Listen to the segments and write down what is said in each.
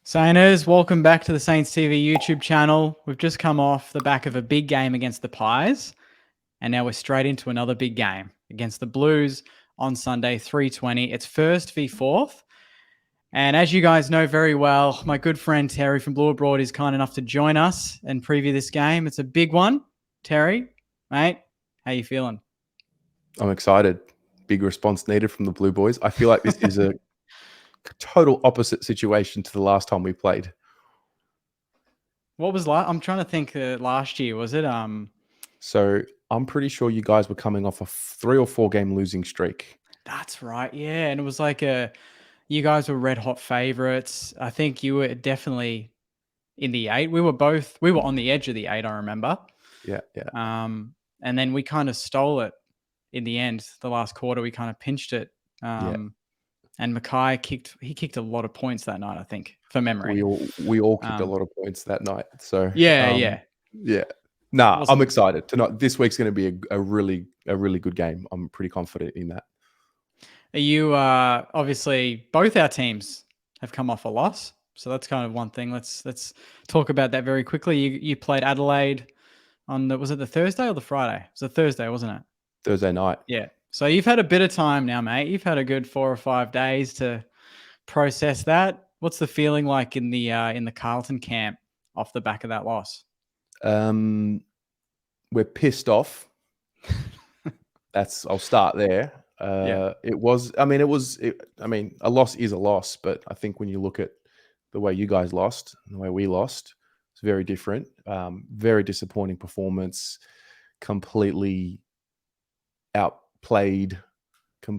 Sainers, welcome back to the Saints TV YouTube channel. We've just come off the back of a big game against the Pies, and now we're straight into another big game against the Blues on Sunday, 3:20. It's first v fourth. And as you guys know very well, my good friend Terry from Blue Abroad is kind enough to join us and preview this game. It's a big one. Terry, mate, how you feeling? I'm excited. Big response needed from the Blue Boys. I feel like this is a total opposite situation to the last time we played. What was I'm trying to think. Last year was it? So I'm pretty sure you guys were coming off a 3 or 4 game losing streak. That's right. Yeah, and it was like you guys were red hot favorites. I think you were definitely in the 8. We were on the edge of the 8, I remember. Yeah. And then we kind of stole it in the end. The last quarter, we kind of pinched it. And Mackay kicked a lot of points that night, I think, for memory. We all kicked a lot of points that night. So yeah. Nah, I'm excited. This week's going to be a really good game. I'm pretty confident in that. Are you obviously both our teams have come off a loss, so that's kind of one thing. Let's talk about that very quickly. You played Adelaide on was it the Thursday or the Friday? It was a Thursday, wasn't it? Thursday night. Yeah. So you've had a bit of time now, mate. You've had a good 4 or 5 days to process that. What's the feeling like in the Carlton camp off the back of that loss? We're pissed off. I'll start there. A loss is a loss, but I think when you look at the way you guys lost and the way we lost, it's very different. Very disappointing performance, completely outplayed.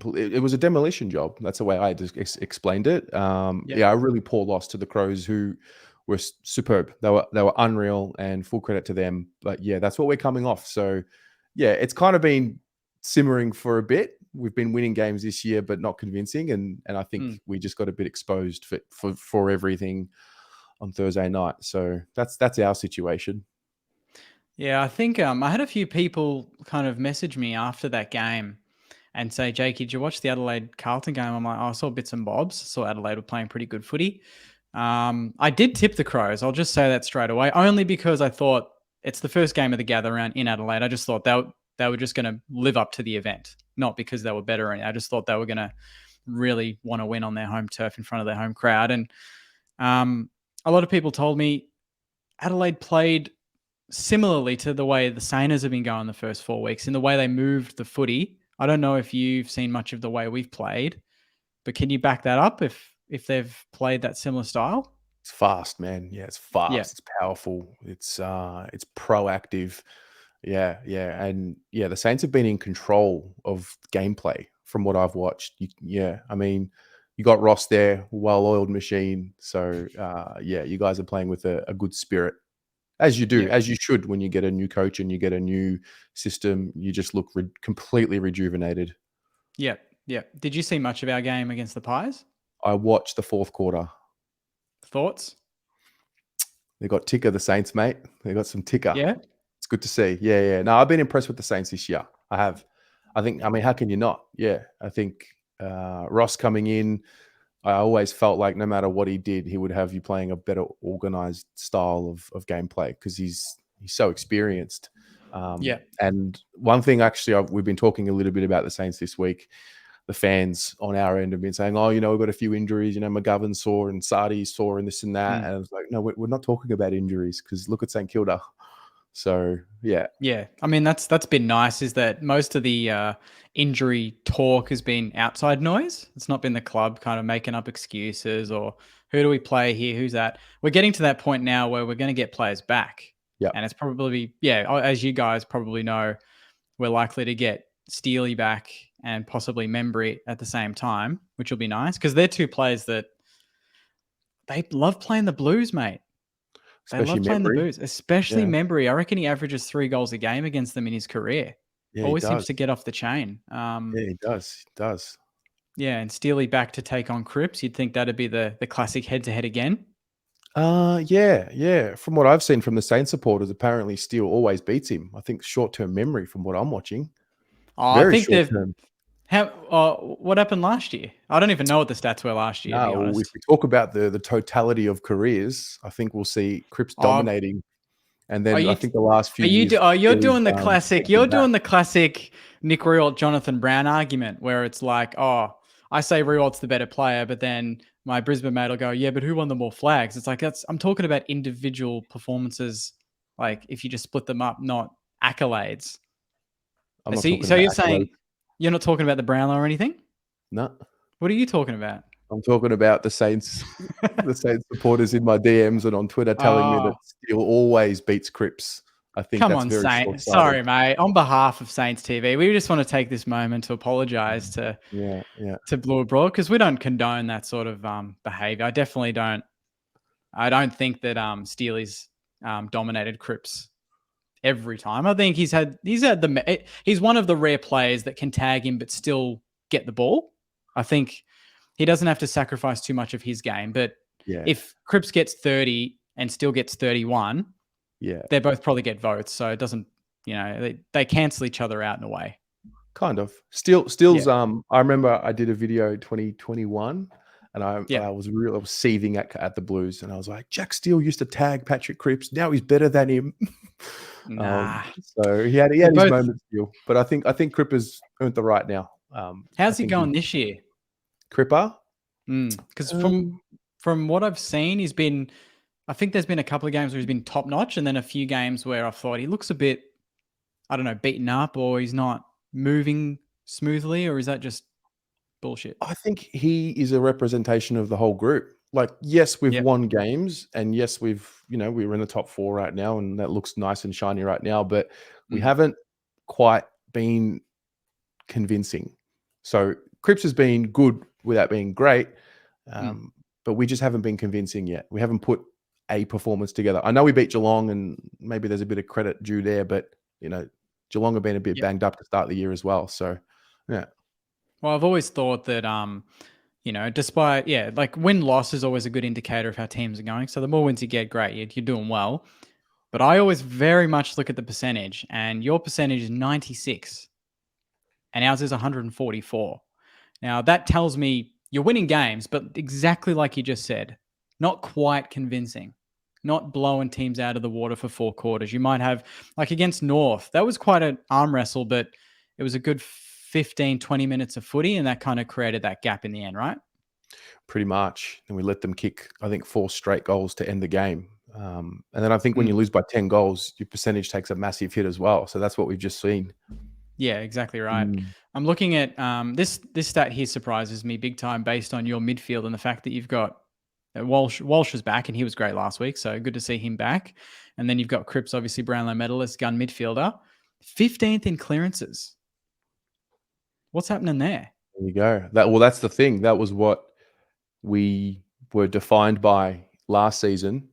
It was a demolition job. That's the way I just explained it. A really poor loss to the Crows, who were superb. They were unreal, and full credit to them. But yeah, that's what we're coming off. So yeah, it's kind of been simmering for a bit. We've been winning games this year, but not convincing, and I think we just got a bit exposed for everything on Thursday night. So that's our situation. Yeah, I think I had a few people kind of message me after that game and say, Jakey, did you watch the Adelaide Carlton game? I'm like, I saw bits and bobs. I saw Adelaide were playing pretty good footy. I did tip the Crows. I'll just say that straight away, only because I thought it's the first game of the gather round in Adelaide. I just thought they were just going to live up to the event, not because they were better. I just thought they were going to really want to win on their home turf in front of their home crowd. And a lot of people told me Adelaide played similarly to the way the Sainers have been going the first 4 weeks, in the way they moved the footy. I don't know if you've seen much of the way we've played, but can you back that up if they've played that similar style? It's fast, man. Yeah, it's fast. Yeah. It's powerful. It's proactive. Yeah. And the Saints have been in control of gameplay from what I've watched. You got Ross there, well-oiled machine. So you guys are playing with a good spirit. As you do, as you should when you get a new coach and you get a new system. You just look completely rejuvenated. Yeah. Did you see much of our game against the Pies? I watched the fourth quarter. Thoughts? They got ticker, the Saints, mate. They got some ticker. Yeah. It's good to see. Yeah. No, I've been impressed with the Saints this year. I have. How can you not? Yeah. I think Ross coming in, I always felt like no matter what he did, he would have you playing a better organized style of gameplay because he's so experienced. And one thing, actually, we've been talking a little bit about the Saints this week. The fans on our end have been saying, we've got a few injuries. McGovern's sore and Sardi's sore and this and that. And I was like, no, we're not talking about injuries because look at St Kilda. So, yeah. Yeah. That's been nice, is that most of the injury talk has been outside noise. It's not been the club kind of making up excuses or who do we play here? Who's that? We're getting to that point now where we're going to get players back. Yeah. And it's probably, as you guys probably know, we're likely to get Steely back and possibly Membry at the same time, which will be nice because they're two players that they love playing the Blues, mate. They love playing the Blues, especially Membry. I reckon he averages 3 goals a game against them in his career. Yeah, always seems to get off the chain. He does. Yeah, and Steely back to take on Crips. You'd think that'd be the classic head-to-head again. Yeah. From what I've seen from the Saints supporters, apparently Steele always beats him. I think short-term memory from what I'm watching. I think What happened last year? I don't even know what the stats were last year, to be No, if honest. we talk about the totality of careers, I think we'll see Crips Oh, dominating, and are then I you think the last few are you do, years, oh, you're Steely's doing the classic. stepping You're back. doing the classic Nick Riewoldt, Jonathan Brown argument, where it's like, oh, I say Riewoldt's the better player, but then my Brisbane mate will go, yeah, but who won the more flags? It's like I'm talking about individual performances. Like if you just split them up, not accolades. I'm not So, talking so about you're accolades. saying you're not talking about the Brownlow or anything? No, What are you talking about? I'm talking about the Saints supporters in my DMs and on Twitter telling me that Oh, Steel always beats Crips. I think come that's on, very Saint. short-sighted. Sorry, mate. On behalf of Saints TV, we just want to take this moment to apologise Yeah, yeah, to Blue Abroad because we don't condone that sort of behaviour. I definitely don't. I don't think that Steely's dominated Crips every time. I think he's one of the rare players that can tag him but still get the ball. I think he doesn't have to sacrifice too much of his game. But yeah, if Crips gets 30 and still gets 31, yeah. they both probably get votes. So it doesn't, they cancel each other out in a way. Kind of. Yeah. Still's, I remember I did a video 2021 and Yeah. I was seething at the Blues and I was like, Jack Steele used to tag Patrick Cripps. Now he's better than him. Nah. So he had They're his both. moments still, but I think Cripper's earned the right now. I How's he think going this year? Cripper. Because Um, from what I've seen, he's been. I think there's been a couple of games where he's been top notch, and then a few games where I thought he looks a bit, I don't know, beaten up, or he's not moving smoothly, or is that just bullshit? I think he is a representation of the whole group. Like, yes, we've Yep. won games, and yes, we're in the top four right now, and that looks nice and shiny right now, but we Mm, haven't quite been convincing. So Cripps has been good without being great, mm. but we just haven't been convincing yet. We haven't put a performance together. I know we beat Geelong, and maybe there's a bit of credit due there, but Geelong have been a bit Yep. banged up to start the year as well. So, yeah, Well, I've always thought that despite like win loss is always a good indicator of how teams are going. So the more wins you get, great, you're doing well. But I always very much look at the percentage, and your percentage is 96, and ours is 144. Now that tells me you're winning games, but exactly like you just said, not quite convincing, not blowing teams out of the water for 4 quarters. You might have, like against North, that was quite an arm wrestle, but it was a good 15, 20 minutes of footy, and that kind of created that gap in the end, right? pretty much. And we let them kick, I think, 4 straight goals to end the game. And then I think when you Mm. lose by 10 goals, your percentage takes a massive hit as well. So that's what we've just seen. Yeah, exactly right. Mm. I'm looking at this stat here surprises me big time based on your midfield and the fact that you've got Walsh. Walsh was back and he was great last week, so good to see him back. And then you've got Cripps, obviously Brownlow medalist, gun midfielder, 15th in clearances. What's happening there? There you go. That's the thing. That was what we were defined by last season.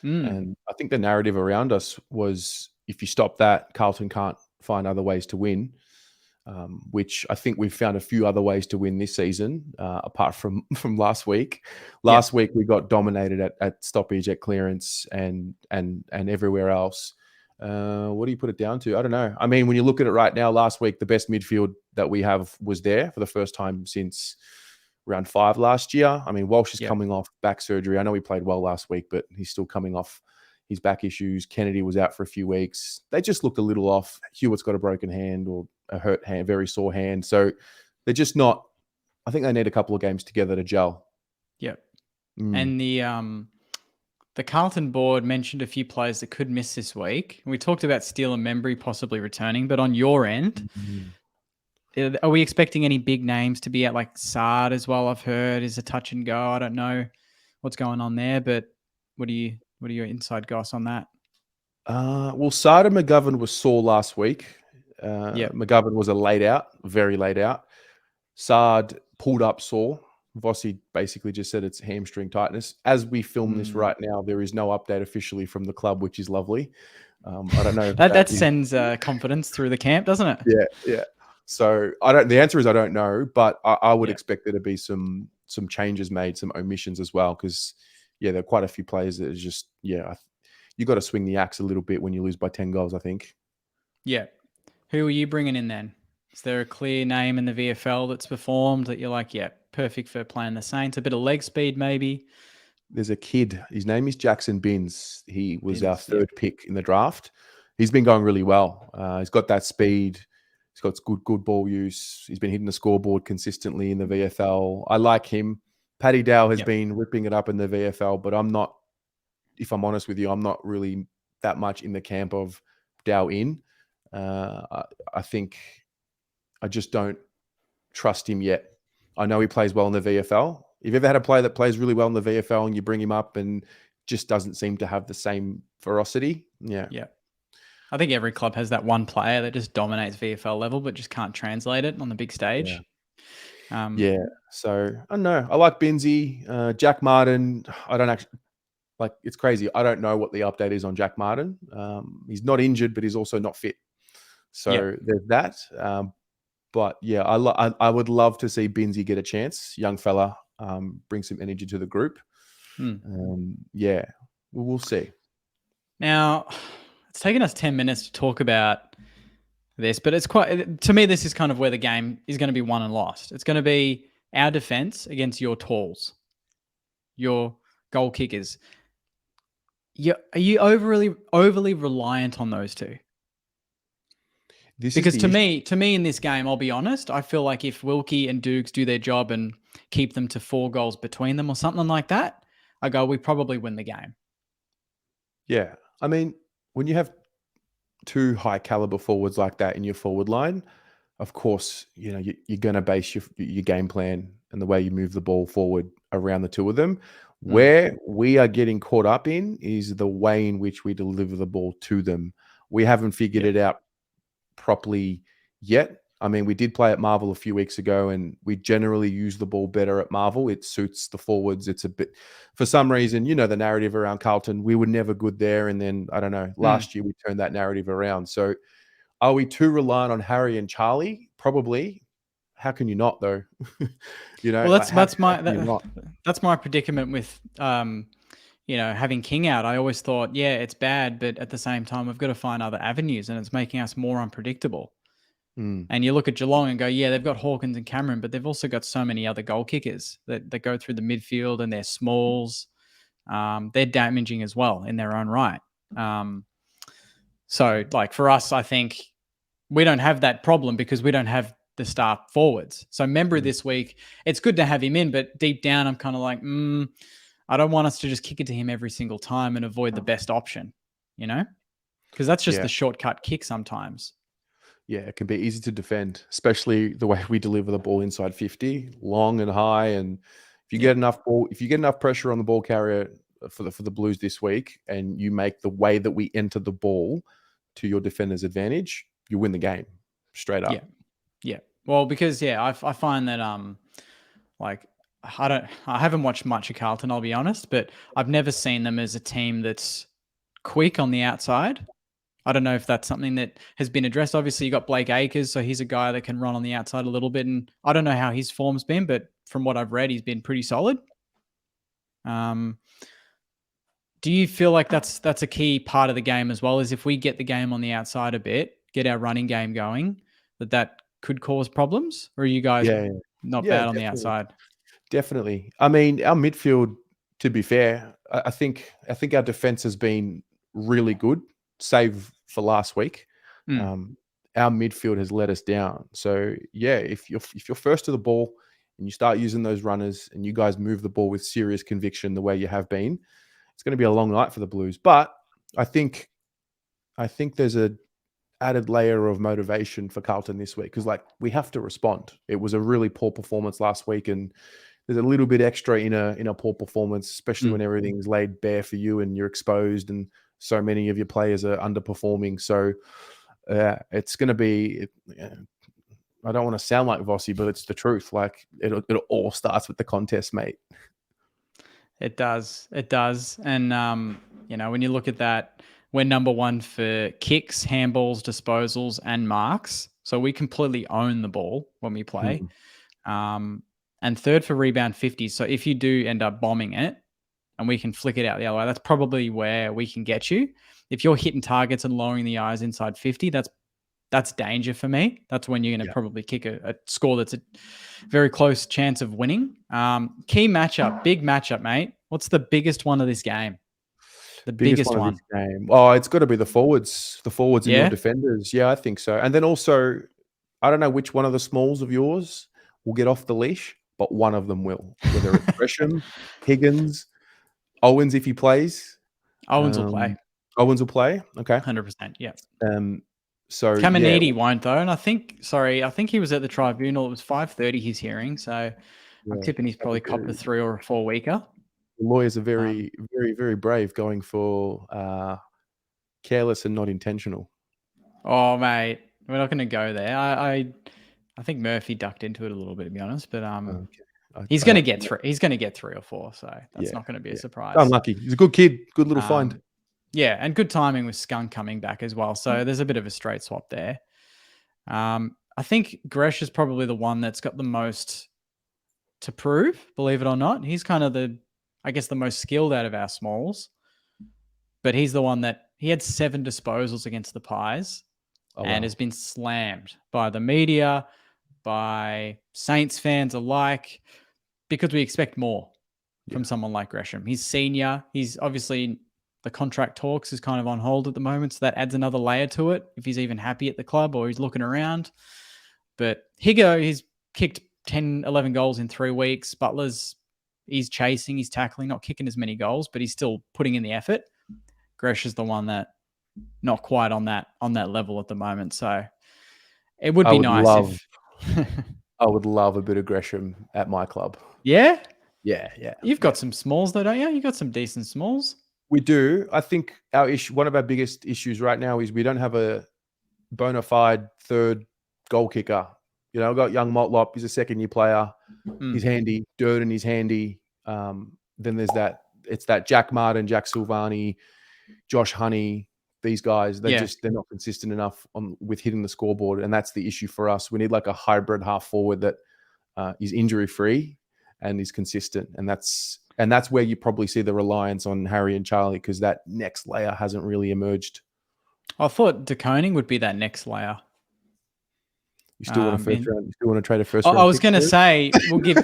Mm, And I think the narrative around us was if you stop that, Carlton can't find other ways to win, which I think we've found a few other ways to win this season, apart from from last week. yeah, Last week we got dominated at stoppage, at clearance, and everywhere else. What do you put it down to? I don't know. I mean, when you look at it right now, last week the best midfield that we have was there for the first time since round 5 last year. I mean, Walsh is yeah, coming off back surgery. I know he played well last week, but he's still coming off his back issues. Kennedy was out for a few weeks. They just looked a little off. Hewitt's got a broken hand or a hurt hand, very sore hand. So they're just not. I think they need a couple of games together to gel. yeah. Mm. And the Carlton board mentioned a few players that could miss this week. We talked about Steele and Membry possibly returning, but on your end, Mm. are we expecting any big names to be at like Sard as well? I've heard is a touch and go. I don't know what's going on there, but what are your inside goss on that? Well, Sada McGovern was sore last week. Yep. McGovern was a laid out, very laid out. Sard pulled up sore. Vossi basically just said it's hamstring tightness. As we film this Mm. right now, there is no update officially from the club, which is lovely. I don't know if that That is. sends confidence through the camp, doesn't it? Yeah, yeah. So I don't. The answer is I don't know, but I would Yeah. expect there to be some changes made, some omissions as well, because yeah, there are quite a few players that are just you got to swing the axe a little bit when you lose by 10 goals. I think. Yeah. Who are you bringing in then? Is there a clear name in the VFL that's performed that you're like, yeah, perfect for playing the Saints? A bit of leg speed, maybe. There's a kid. His name is Jackson Binns. He was our Bins, yep, third pick in the draft. He's been going really well. He's got that speed. He's got good ball use. He's been hitting the scoreboard consistently in the VFL. I like him. Paddy Dow has yep, been ripping it up in the VFL, but I'm not, if I'm honest with you, I'm not really that much in the camp of Dow in. I think I just don't trust him yet. I know he plays well in the VFL. If you've ever had a player that plays really well in the VFL and you bring him up and just doesn't seem to have the same ferocity, yeah. yep. I think every club has that one player that just dominates VFL level, but just can't translate it on the big Yeah. stage. Yeah. So I don't know. I like Binsey. Jack Martin, I don't actually like, it's crazy. I don't know what the update is on Jack Martin. He's not injured, but he's also not fit. So Yep. there's that. But yeah, I would love to see Binsey get a chance, young fella, bring some energy to the group. Yeah, we'll see. Now, it's taken us 10 minutes to talk about this, but it's quite, to me, this is kind of where the game is going to be won and lost. It's going to be our defense against your talls, your goal kickers. Are you overly reliant on those two? This is Because the issue. to me in this game, I'll be honest, I feel like if Wilkie and Dukes do their job and keep them to 4 goals between them or something like that, I go, we probably win the game. Yeah, I mean, when you have two high caliber forwards like that in your forward line, of course, you know you're going to base your game plan and the way you move the ball forward around the two of them. Mm, Where we are getting caught up in is the way in which we deliver the ball to them. We haven't figured yep. it out properly yet. I mean, we did play at Marvel a few weeks ago, and we generally use the ball better at Marvel. It suits the forwards. It's a bit, for some reason, you know, the narrative around Carlton, we were never good there. And then, I don't know, Mm. last year we turned that narrative around. So are we too reliant on Harry and Charlie? Probably. How can you not, though? You know, Well, like, how can you that, not? that's my predicament with having King out. I always thought, yeah, it's bad, but at the same time, we've got to find other avenues, and it's making us more unpredictable. Mm, And you look at Geelong and go, yeah, they've got Hawkins and Cameron, but they've also got so many other goal kickers that go through the midfield, and they're smalls. They're damaging as well in their own right. So, like for us, I think we don't have that problem because we don't have the star forwards. So, Membry mm. this week, it's good to have him in, but deep down, I'm kind of like, I don't want us to just kick it to him every single time and avoid the best option, you know? Because that's just Yeah. the shortcut kick sometimes. Yeah, it can be easy to defend, especially the way we deliver the ball inside 50, long and high. And Yep. if you get enough pressure on the ball carrier for the Blues this week, and you make the way that we enter the ball to your defender's advantage, you win the game straight Yeah. up. Yeah. Well, because I find that like I haven't watched much of Carlton, I'll be honest, but I've never seen them as a team that's quick on the outside. I don't know if that's something that has been addressed. Obviously, you got Blake Acres, so he's a guy that can run on the outside a little bit, and I don't know how his form's been, but from what I've read, he's been pretty solid. Um, do you feel like that's a key part of the game as well? Is if we get the game on the outside a bit, get our running game going, that could cause problems, or are you guys Yeah, yeah, not yeah, bad on the definitely. outside? Definitely. I mean, our midfield, to be fair, I think our defense has been really good, save for last week. Mm, Um, our midfield has let us down. So yeah, if you're first to the ball and you start using those runners and you guys move the ball with serious conviction the way you have been, it's going to be a long night for the Blues. But I think there's a added layer of motivation for Carlton this week because like we have to respond. It was a really poor performance last week, and there's a little bit extra in a poor performance, especially when mm. everything's laid bare for you and you're exposed, and so many of your players are underperforming. So it's going to be. I don't want to sound like Vossi, but it's the truth. Like it all starts with the contest, mate. It does. It does. And, when you look at that, we're number one for kicks, handballs, disposals, and marks. So we completely own the ball when we play. Hmm. And third for rebound 50. So if you do end up bombing it and we can flick it out the other way, that's probably where we can get you. If you're hitting targets and lowering the eyes inside 50, that's that's danger for me. That's when you're going to probably kick a score that's a very close chance of winning. Key matchup, big matchup, mate. What's the biggest one of this game? The Biggest biggest one of one. this game. Oh, it's got to be the forwards and your Yeah. defenders. Yeah, I think so. And then also, I don't know which one of the smalls of yours will get off the leash, but one of them will. Whether it's Gresham, Higgins, Owens if he plays. Owens will play. Owens will play. Okay. 100%. Yeah. So yeah, Caminiti won't though, and I think he was at the tribunal. It was 5:30 his hearing, so I'm tipping he's probably copped a 3 or a 4 weeker. The lawyers are very, very, very brave going for careless and not intentional. Oh mate, we're not going to go there. I think Murphy ducked into it a little bit, to be honest, but he's going to get 3. He's going to get 3 or 4, so that's not going to be a surprise. Unlucky. He's a good kid. Good little find. Yeah, and good timing with Skunk coming back as well. So there's a bit of a straight swap there. I think Gresh is probably the one that's got the most to prove, believe it or not. He's kind of the most skilled out of our smalls. But he's the one that he had 7 disposals against the Pies and has been slammed by the media, by Saints fans alike, because we expect more from someone like Gresham. He's senior. He's obviously... The contract talks is kind of on hold at the moment, so that adds another layer to it, if he's even happy at the club or he's looking around. But Higo, he's kicked 10, 11 goals in 3 weeks. He's chasing, he's tackling, not kicking as many goals, but he's still putting in the effort. Gresh is the one that not quite on that level at the moment. So it would be nice I would love a bit of Gresham at my club. Yeah? Yeah. You've got some smalls though, don't you? You got some decent smalls. We do. I think one of our biggest issues right now is we don't have a bona fide third goal kicker. You know, I've got young Motlop. He's a second-year player. He's handy. Durden, he's handy. Then there's it's that Jack Martin, Jack Silvani, Josh Honey. These guys, they're not consistent enough with hitting the scoreboard, and that's the issue for us. We need like a hybrid half forward that is injury-free and is consistent, and that's where you probably see the reliance on Harry and Charlie, because that next layer hasn't really emerged. I thought De Koning would be that next layer. You still want a first round? You still want to trade a first round? I was going to say we'll give.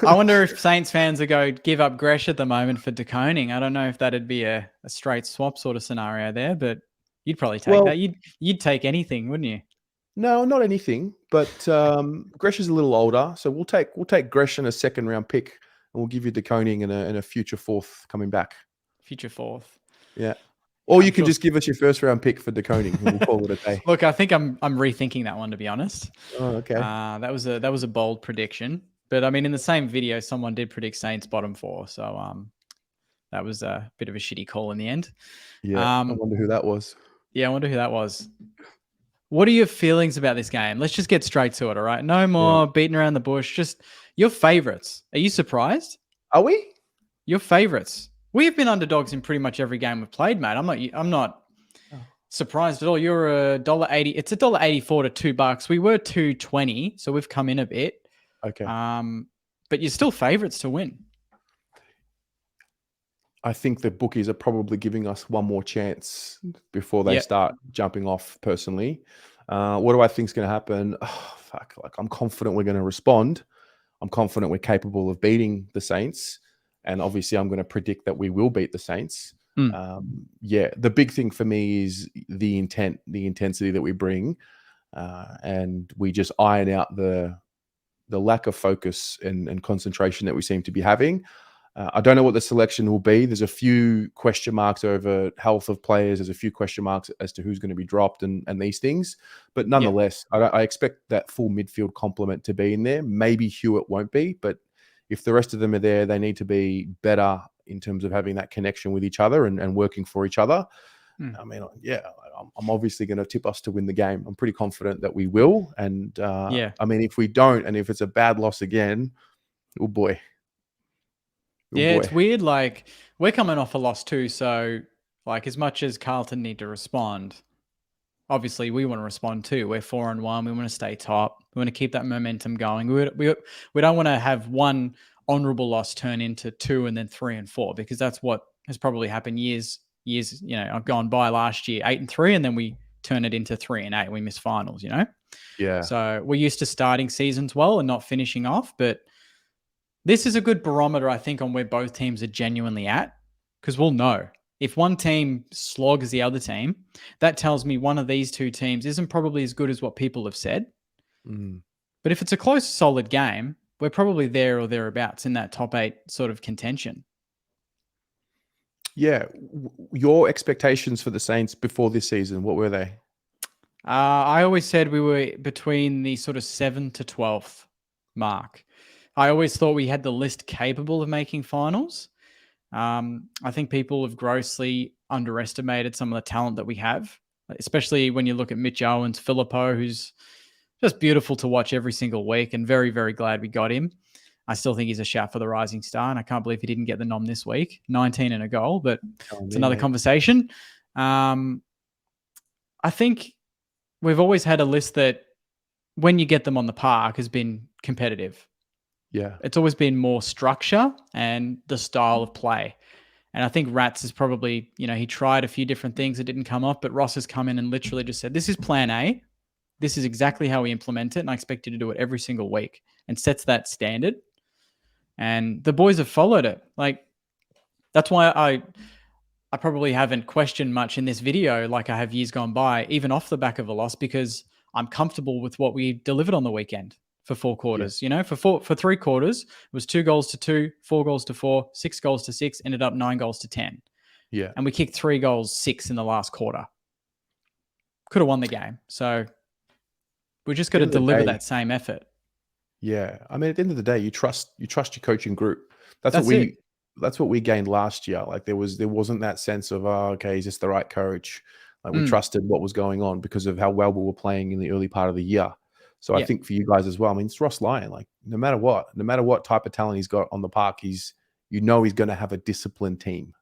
I wonder if Saints fans would go give up Gresh at the moment for De Koning. I don't know if that'd be a straight swap sort of scenario there, but you'd probably take that. You'd take anything, wouldn't you? No, not anything. But Gresh is a little older, so we'll take Gresh and a second round pick, and we'll give you De Koning and a future 4th coming back. Future 4th. Yeah. Or you can just give us your first round pick for De Koning, and we'll call it a day. Look, I think I'm rethinking that one, to be honest. Oh, okay. That was a bold prediction, but I mean, in the same video, someone did predict Saints bottom 4, so that was a bit of a shitty call in the end. Yeah, I wonder who that was. Yeah, I wonder who that was. What are your feelings about this game? Let's just get straight to it, all right? No more beating around the bush. Just your favourites. Are you surprised? Are we? Your favourites. We have been underdogs in pretty much every game we've played, mate. I'm not surprised at all. You're $1.80. It's $1.84 to $2. We were $2.20, so we've come in a bit. Okay. But you're still favourites to win. I think the bookies are probably giving us one more chance before they start jumping off. Personally, what do I think is going to happen? Oh, fuck! Like, I'm confident we're going to respond. I'm confident we're capable of beating the Saints. And obviously, I'm going to predict that we will beat the Saints. The big thing for me is the intent, the intensity that we bring, and we just iron out the lack of focus and concentration that we seem to be having. I don't know what the selection will be. There's a few question marks over health of players. There's a few question marks as to who's going to be dropped and these things. But nonetheless, I expect that full midfield complement to be in there. Maybe Hewitt won't be, but if the rest of them are there, they need to be better in terms of having that connection with each other and working for each other. I mean, I'm obviously going to tip us to win the game. I'm pretty confident that we will. And I mean, if we don't, and if it's a bad loss again, oh boy. It's weird. Like, we're coming off a loss too. So, like, as much as Carlton need to respond, obviously we want to respond too. We're 4-1. We want to stay top. We want to keep that momentum going. We don't want to have one honourable loss turn into 2 and then 3 and 4, because that's what has probably happened years, I've gone by last year, 8 and 3, and then we turn it into 3-8. We miss finals, you know? Yeah. So we're used to starting seasons well and not finishing off. But this is a good barometer, I think, on where both teams are genuinely at, because we'll know. If one team slogs the other team, that tells me one of these two teams isn't probably as good as what people have said. Mm. But if it's a close, solid game, we're probably there or thereabouts in that top 8 sort of contention. Yeah. Your expectations for the Saints before this season, what were they? I always said we were between the sort of 7th to 12th mark. I always thought we had the list capable of making finals. I think people have grossly underestimated some of the talent that we have, especially when you look at Mitch Owens, Filippo, who's just beautiful to watch every single week, and very, very glad we got him. I still think he's a shout for the Rising Star, and I can't believe he didn't get the nom this week. 19 and a goal, but it's another conversation. I think we've always had a list that when you get them on the park has been competitive. Yeah. It's always been more structure and the style of play. And I think Rats is probably, he tried a few different things that didn't come off, but Ross has come in and literally just said, this is plan A. This is exactly how we implement it. And I expect you to do it every single week, and sets that standard. And the boys have followed it. Like, that's why I probably haven't questioned much in this video like I have years gone by, even off the back of a loss, because I'm comfortable with what we delivered on the weekend for 4 quarters. Yeah. For 3 quarters, it was 2 goals to 2, 4 goals to 4, 6 goals to 6, ended up 9 goals to 10. Yeah. And we kicked 3 goals, 6 in the last quarter. Could have won the game. So we just got to deliver that same effort. Yeah. I mean, at the end of the day, you trust your coaching group. That's what we gained last year. Like there wasn't that sense of, okay, is this the right coach? Like we trusted what was going on because of how well we were playing in the early part of the year. So I think for you guys as well, I mean, it's Ross Lyon. Like no matter what type of talent he's got on the park, he's going to have a disciplined team.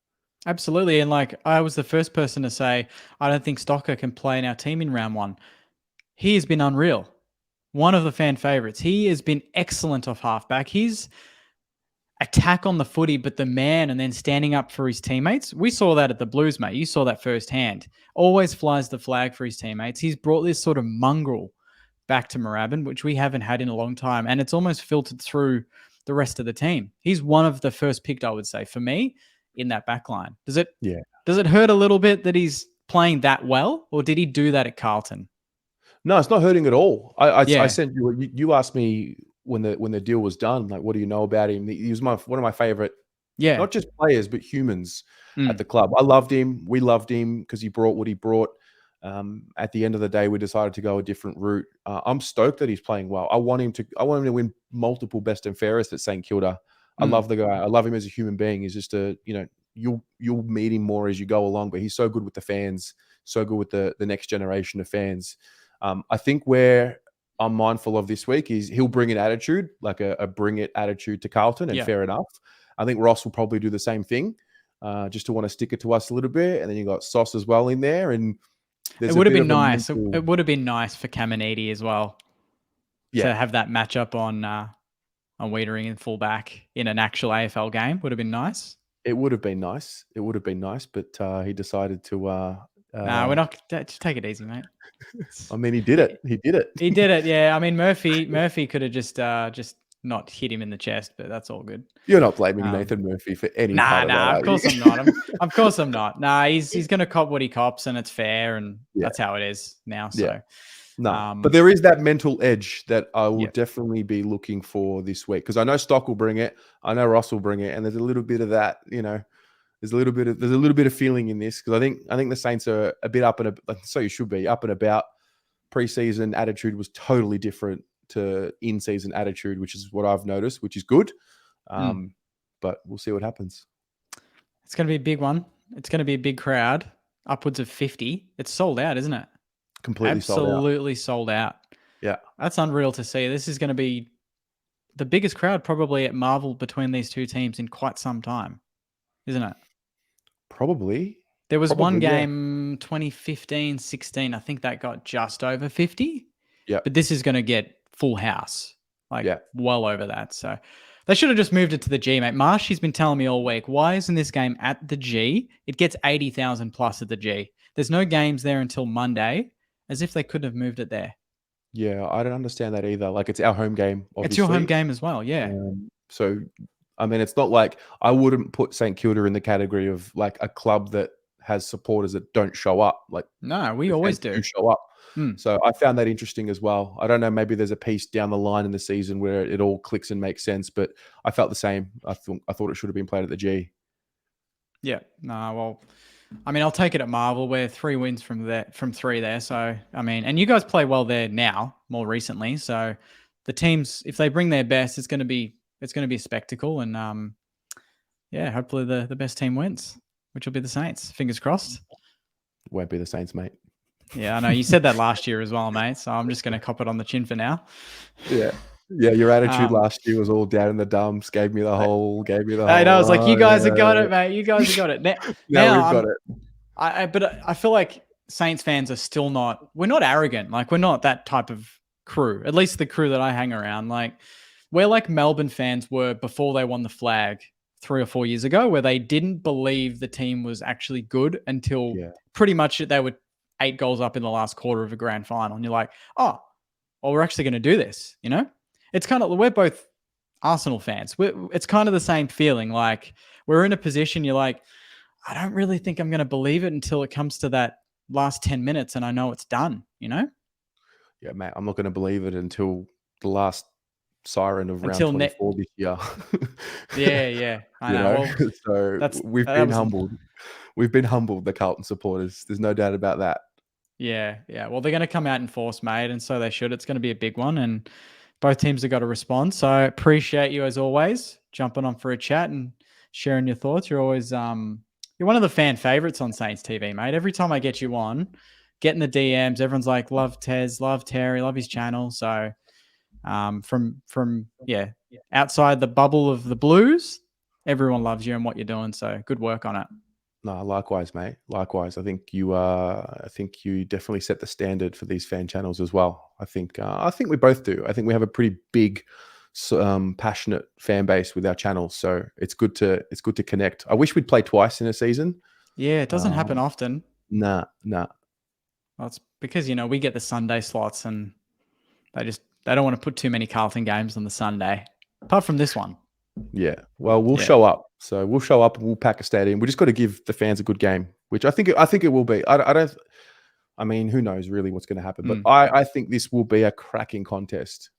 Absolutely. And like I was the first person to say, I don't think Stocker can play in our team in round 1. He has been unreal. One of the fan favorites. He has been excellent off halfback. His attack on the footy, but the man, and then standing up for his teammates. We saw that at the Blues, mate. You saw that firsthand. Always flies the flag for his teammates. He's brought this sort of mongrel back to Moorabbin, which we haven't had in a long time. And it's almost filtered through the rest of the team. He's one of the first picked, I would say, for me, in that back line. Does it hurt a little bit that he's playing that well, or did he do that at Carlton? No, it's not hurting at all. I sent you asked me when the deal was done, like, what do you know about him? He was one of my favorite, not just players, but humans at the club. I loved him. We loved him because he brought what he brought. At the end of the day, we decided to go a different route. I'm stoked that he's playing well. I want him to win multiple best and fairest at St Kilda. I love the guy. I love him as a human being. He's just you'll meet him more as you go along, but he's so good with the fans, so good with the next generation of fans. I think where I'm mindful of this week is he'll bring an attitude, like a bring it attitude to Carlton, and fair enough. I think Ross will probably do the same thing, just to want to stick it to us a little bit. And then you got Sauce as well in there, and it would have been nice. It would have been nice for Caminiti as well to have that matchup on Wiedering and fullback in an actual AFL game. Would have been nice. It would have been nice. But he decided to. Nah, we're not. Just take it easy, mate. I mean, he did it. He did it. Yeah. I mean, Murphy could have just not hit him in the chest, but that's all good. You're not blaming Nathan Murphy for any part of that, of course I'm not. Of course I'm not. Nah, he's going to cop what he cops, and it's fair, and that's how it is now. So, but there is that mental edge that I will definitely be looking for this week, because I know Stock will bring it, I know Ross will bring it, and there's a little bit of that. There's a little bit of feeling in this, because I think the Saints are a bit up and so you should be up and about. Preseason attitude was totally different to in-season attitude, which is what I've noticed, which is good. But we'll see what happens. It's going to be a big one. It's going to be a big crowd, upwards of 50. It's sold out, isn't it? Absolutely sold out. Yeah. That's unreal to see. This is going to be the biggest crowd probably at Marvel between these two teams in quite some time, isn't it? Probably. There was one game, 2015-16, I think that got just over 50. Yeah. But this is going to get full house, well over that. So they should have just moved it to the G, mate. Marsh, he's been telling me all week, why isn't this game at the G? It gets 80,000 plus at the G. There's no games there until Monday. as if they couldn't have moved it there. Yeah, I don't understand that either. Like, it's our home game, It's your home obviously. game as well. Yeah. So, I mean, it's not like I wouldn't put St Kilda in the category of like a club that has supporters that don't show up. Like, No, we the always fans do do. show up. Mm. So I found that interesting as well. I don't know, maybe there's a piece down the line in the season where it all clicks and makes sense, but I felt the same. I thought it should have been played at the G. Yeah. No, well, I mean, I'll take it at Marvel. We're 3 wins from 3 there. So, I mean, and you guys play well there now, more recently. So the teams, if they bring their best, it's going to be a spectacle. And yeah, hopefully the best team wins, which will be the Saints. Fingers crossed. Won't be the Saints, mate. Yeah, I know. You said that last year as well, mate. So I'm just going to cop it on the chin for now. Yeah. Yeah, your attitude last year was all down in the dumps, gave me the whole. I know. I was like, you guys have got it, mate. You guys have got it. Now we've got it. But I feel like Saints fans are still not. We're not arrogant. Like, we're not that type of crew. At least the crew that I hang around. Like, we're like Melbourne fans were before they won the flag 3 or 4 years ago, where they didn't believe the team was actually good until pretty much they were 8 goals up in the last quarter of a grand final, and you're like, oh, well, we're actually going to do this. You know, it's kind of, we're both Arsenal fans. It's kind of the same feeling. Like, we're in a position, you're like, I don't really think I'm going to believe it until it comes to that last 10 minutes and I know it's done, you know? Yeah, mate, I'm not going to believe it until the last siren of round Until 24 this year. Yeah. I know. Well, so we've been humbled. We've been humbled, the Carlton supporters. There's no doubt about that. Yeah. Well, they're going to come out in force, mate, and so they should. It's going to be a big one, and both teams have got to respond. So I appreciate you, as always, jumping on for a chat and sharing your thoughts. You're always you're one of the fan favorites on Saints TV, mate. Every time I get you on, getting the DMs, everyone's like, love Tez, love Terry, love his channel. So from outside the bubble of the Blues, everyone loves you and what you're doing. So good work on it. No, likewise, mate. Likewise. I think you definitely set the standard for these fan channels as well. I think we both do. I think we have a pretty big, passionate fan base with our channels. So it's good to connect. I wish we'd play twice in a season. Yeah, it doesn't happen often. Nah. Well, it's because, we get the Sunday slots and they don't want to put too many Carlton games on the Sunday, apart from this one. Yeah. Well, we'll show up. So we'll show up and we'll pack a stadium. We just got to give the fans a good game, which I think it will be. I mean, who knows really what's going to happen, but I think this will be a cracking contest.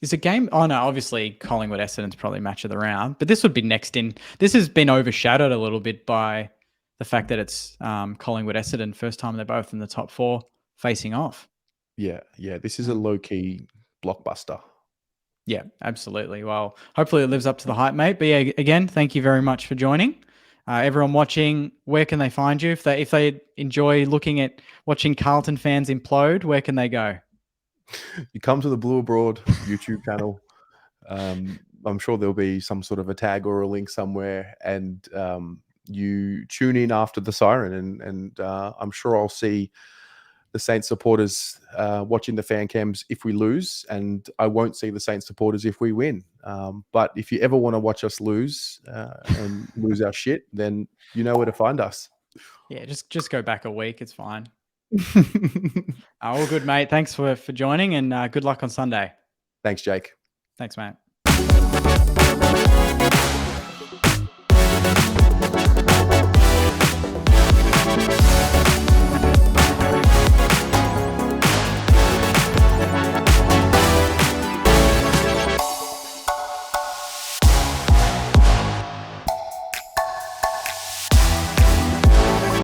Is a game? Oh no, obviously Collingwood Essendon's probably match of the round, but this would be next in. This has been overshadowed a little bit by the fact that it's Collingwood Essendon, first time they're both in the top 4 facing off. Yeah. This is a low key blockbuster. Yeah, absolutely. Well, hopefully it lives up to the hype, mate. But yeah, again, thank you very much for joining. Everyone watching, where can they find you? If they enjoy watching Carlton fans implode, where can they go? You come to the Blue Abroad YouTube channel. I'm sure there'll be some sort of a tag or a link somewhere, and you tune in after the siren, and I'm sure I'll see the Saints supporters watching the fan cams if we lose, and I won't see the Saints supporters if we win. But if you ever want to watch us lose and lose our shit, then you know where to find us. Yeah, just go back a week. It's fine. All good, mate. Thanks for joining, and good luck on Sunday. Thanks, Jake. Thanks, mate.